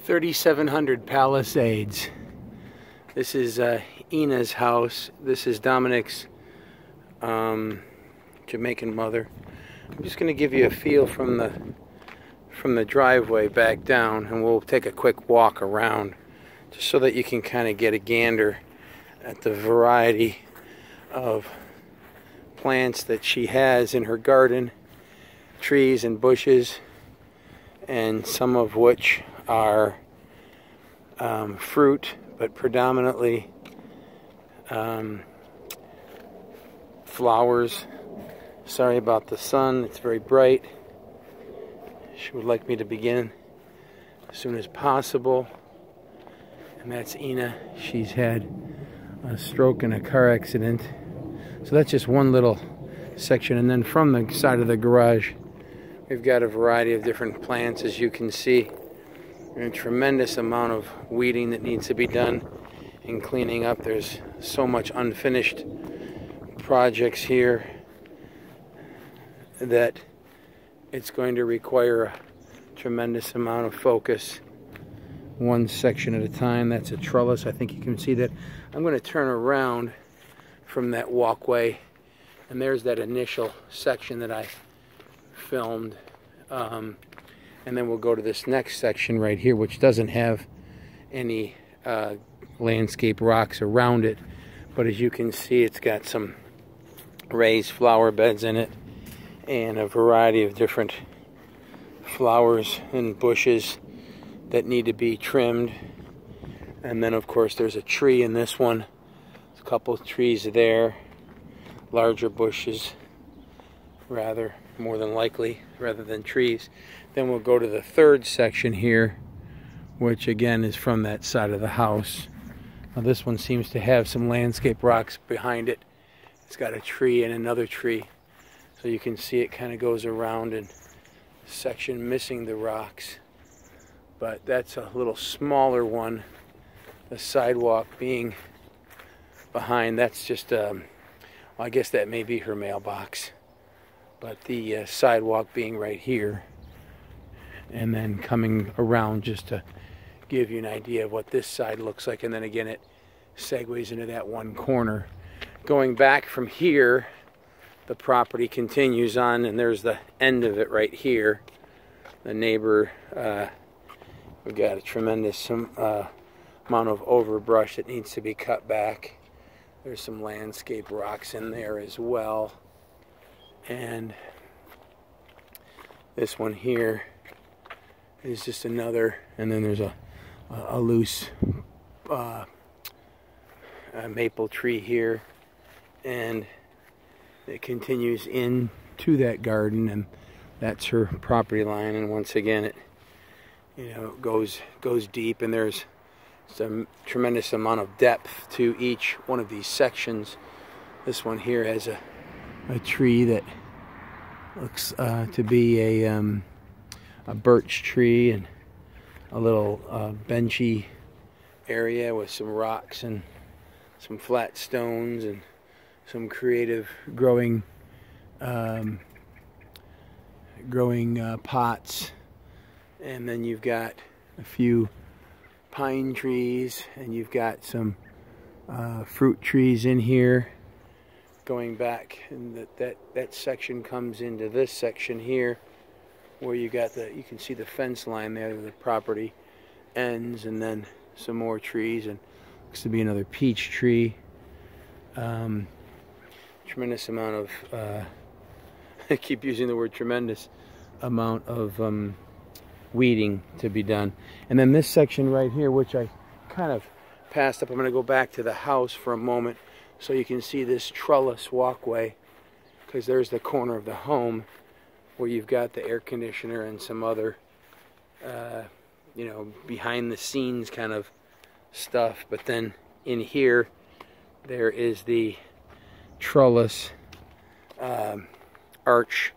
3700 Palisades. This is Ina's house. This is Dominic's Jamaican mother. I'm just going to give you a feel from the driveway back down, and we'll take a quick walk around just so that you can kind of get a gander at the variety of plants that she has in her garden, trees and bushes, and some of which are fruit, but predominantly flowers. Sorry about the sun, it's very bright. She would like me to begin as soon as possible. And that's Ina. She's had a stroke and a car accident. So that's just one little section. And then from the side of the garage, we've got a variety of different plants, as you can see. And a tremendous amount of weeding that needs to be done and cleaning up. There's so much unfinished projects here that it's going to require a tremendous amount of focus, one section at a time. That's a trellis. I think you can see that. I'm going to turn around from that walkway, and there's that initial section that I filmed, and then we'll go to this next section right here, which doesn't have any landscape rocks around it, but as you can see, it's got some raised flower beds in it and a variety of different flowers and bushes that need to be trimmed. And then of course there's a tree in this one. There's a couple of trees there, larger bushes rather, more than likely, rather than trees. Then we'll go to the third section here, which again is from that side of the house. Now this one seems to have some landscape rocks behind it. It's got a tree and another tree, so you can see it kind of goes around in a section missing the rocks. But that's a little smaller one. The sidewalk being behind, that's just well, I guess that may be her mailbox, but the sidewalk being right here, and then coming around just to give you an idea of what this side looks like. And then again it segues into that one corner. Going back from here, the property continues on, and there's the end of it right here. The neighbor, we've got a tremendous amount of overbrush that needs to be cut back. There's some landscape rocks in there as well. And this one here is just another, and then there's a loose maple tree here, and it continues into that garden, and that's her property line. And once again, it goes deep, and there's some tremendous amount of depth to each one of these sections. This one here has a tree that looks to be a birch tree, and a little benchy area with some rocks and some flat stones and some creative growing pots. And then you've got a few pine trees, and you've got some fruit trees in here. Going back, and that section comes into this section here, where you can see the fence line there, the property ends, and then some more trees, and looks to be another peach tree. Tremendous amount of I keep using the word tremendous amount of weeding to be done. And then this section right here, which I kind of passed up, I'm going to go back to the house for a moment so you can see this trellis walkway, because there's the corner of the home where you've got the air conditioner and some other behind the scenes kind of stuff. But then in here there is the trellis arch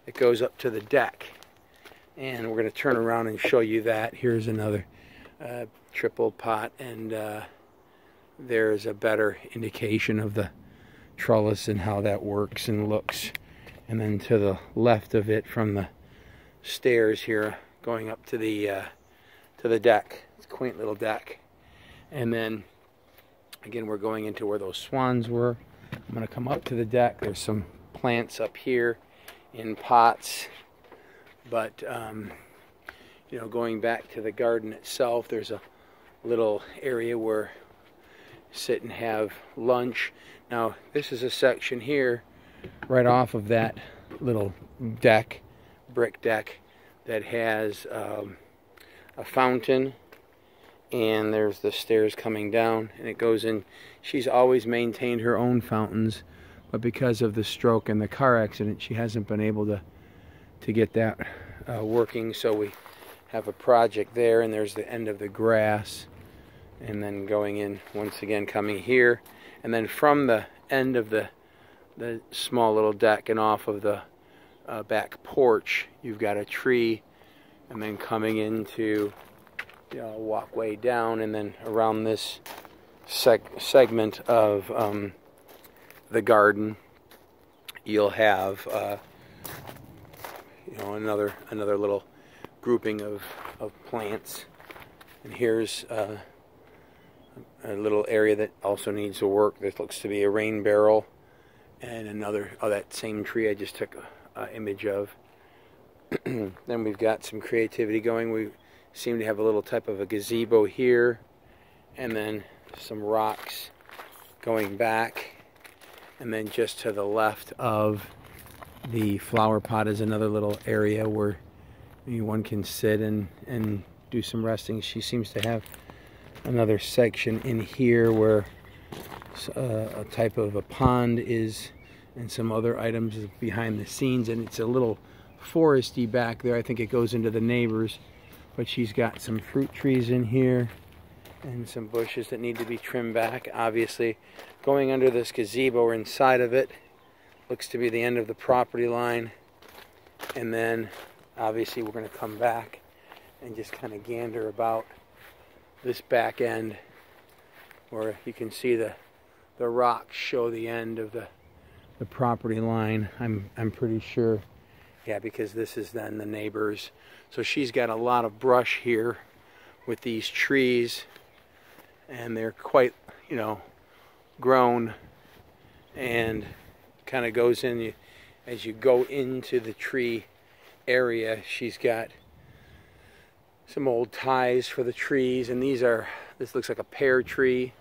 that goes up to the deck, and we're going to turn around and show you that. Here's another triple pot, and there's a better indication of the trellis and how that works and looks. And then to the left of it, from the stairs here going up to the to the deck. It's a quaint little deck. And then again, we're going into where those swans were. I'm going to come up to the deck. There's some plants up here in pots, but you know, going back to the garden itself, there's a little area where sit and have lunch. Now this is a section here right off of that little deck, brick deck, that has a fountain, and there's the stairs coming down, and it goes in. She's always maintained her own fountains, but because of the stroke and the car accident, she hasn't been able to get that working. So we have a project there, and there's the end of the grass, and then going in once again, coming here, and then from the end of the small little deck and off of the back porch, you've got a tree, and then coming into, you know, walkway down, and then around this segment of the garden, you'll have you know, another little grouping of plants. And here's a little area that also needs to work. This looks to be a rain barrel, and another that same tree I just took an image of. Then we've got some creativity going. We seem to have a little type of a gazebo here, and then some rocks going back, and then just to the left of the flower pot is another little area where one can sit and do some resting. She seems to have another section in here where a type of a pond is, and some other items behind the scenes, and it's a little foresty back there. I think it goes into the neighbors, but she's got some fruit trees in here and some bushes that need to be trimmed back. Obviously, going under this gazebo or inside of it looks to be the end of the property line, and then obviously we're going to come back and just kind of gander about this back end where you can see the rocks show the end of the property line. I'm pretty sure, yeah, because this is then the neighbors. So she's got a lot of brush here with these trees, and they're quite, you know, grown, and kind of goes in as you go into the tree area. She's got some old ties for the trees, and this looks like a pear tree,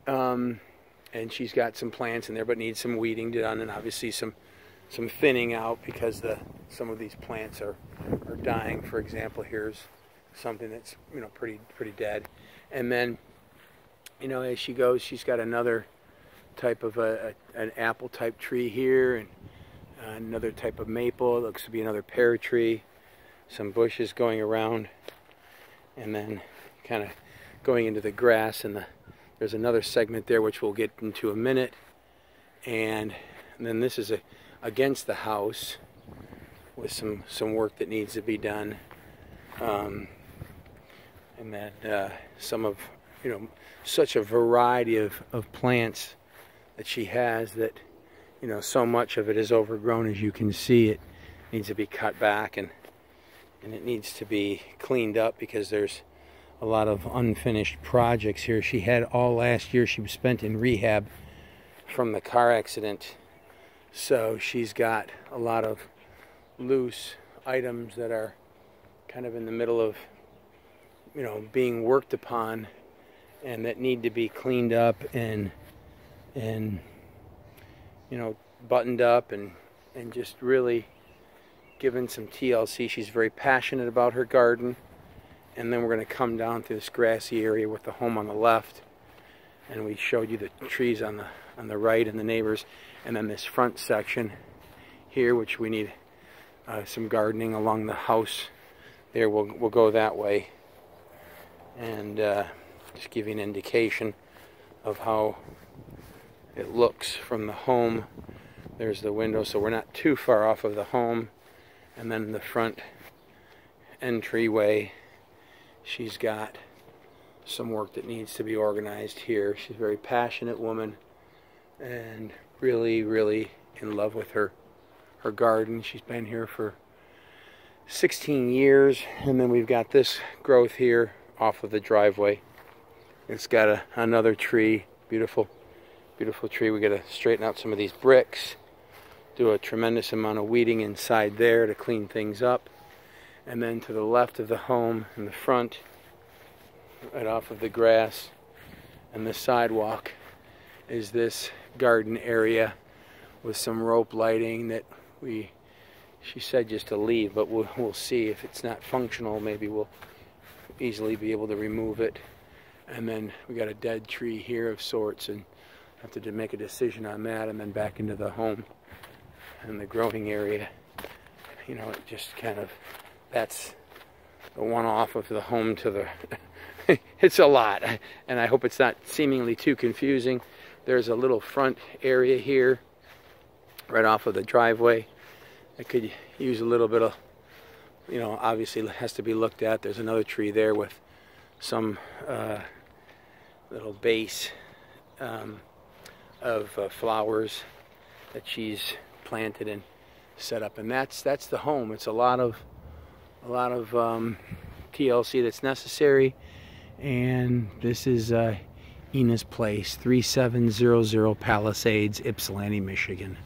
and she's got some plants in there but needs some weeding done, and obviously some thinning out because some of these plants are dying. For example, here's something that's, you know, pretty dead. And then, you know, as she goes, she's got another type of an apple type tree here, and another type of maple. It looks to be another pear tree, some bushes going around, and then kind of going into the grass, and there's another segment there which we'll get into a minute. And then this is against the house with some work that needs to be done, and then some of, you know, such a variety of plants that she has that, you know, so much of it is overgrown. As you can see, it needs to be cut back, and it needs to be cleaned up because there's a lot of unfinished projects here. She had all last year she was spent in rehab from the car accident, so she's got a lot of loose items that are kind of in the middle of, you know, being worked upon, and that need to be cleaned up and you know, buttoned up and just really given some TLC. She's very passionate about her garden. And then we're going to come down to this grassy area with the home on the left, and we showed you the trees on the right and the neighbors, and then this front section here, which we need some gardening along the house there. We'll go that way, and just give you an indication of how it looks from the home. There's the window, so we're not too far off of the home. And then the front entryway, she's got some work that needs to be organized here. She's a very passionate woman and really in love with her garden. She's been here for 16 years. And then we've got this growth here off of the driveway. It's got another tree, beautiful tree. We got to straighten out some of these bricks, do a tremendous amount of weeding inside there to clean things up. And then to the left of the home in the front, right off of the grass and the sidewalk, is this garden area with some rope lighting that she said just to leave, but we'll see. If it's not functional, maybe we'll easily be able to remove it. And then we got a dead tree here of sorts, and have to make a decision on that. And then back into the home and the growing area. You know, it just kind of, that's the one off of the home to the it's a lot, and I hope it's not seemingly too confusing. There's a little front area here right off of the driveway. I could use a little bit of, you know, obviously it has to be looked at. There's another tree there with some little base of flowers that she's planted and set up, and that's the home. It's a lot of TLC that's necessary, and this is Ina's place, 3700 Palisades, Ypsilanti, Michigan.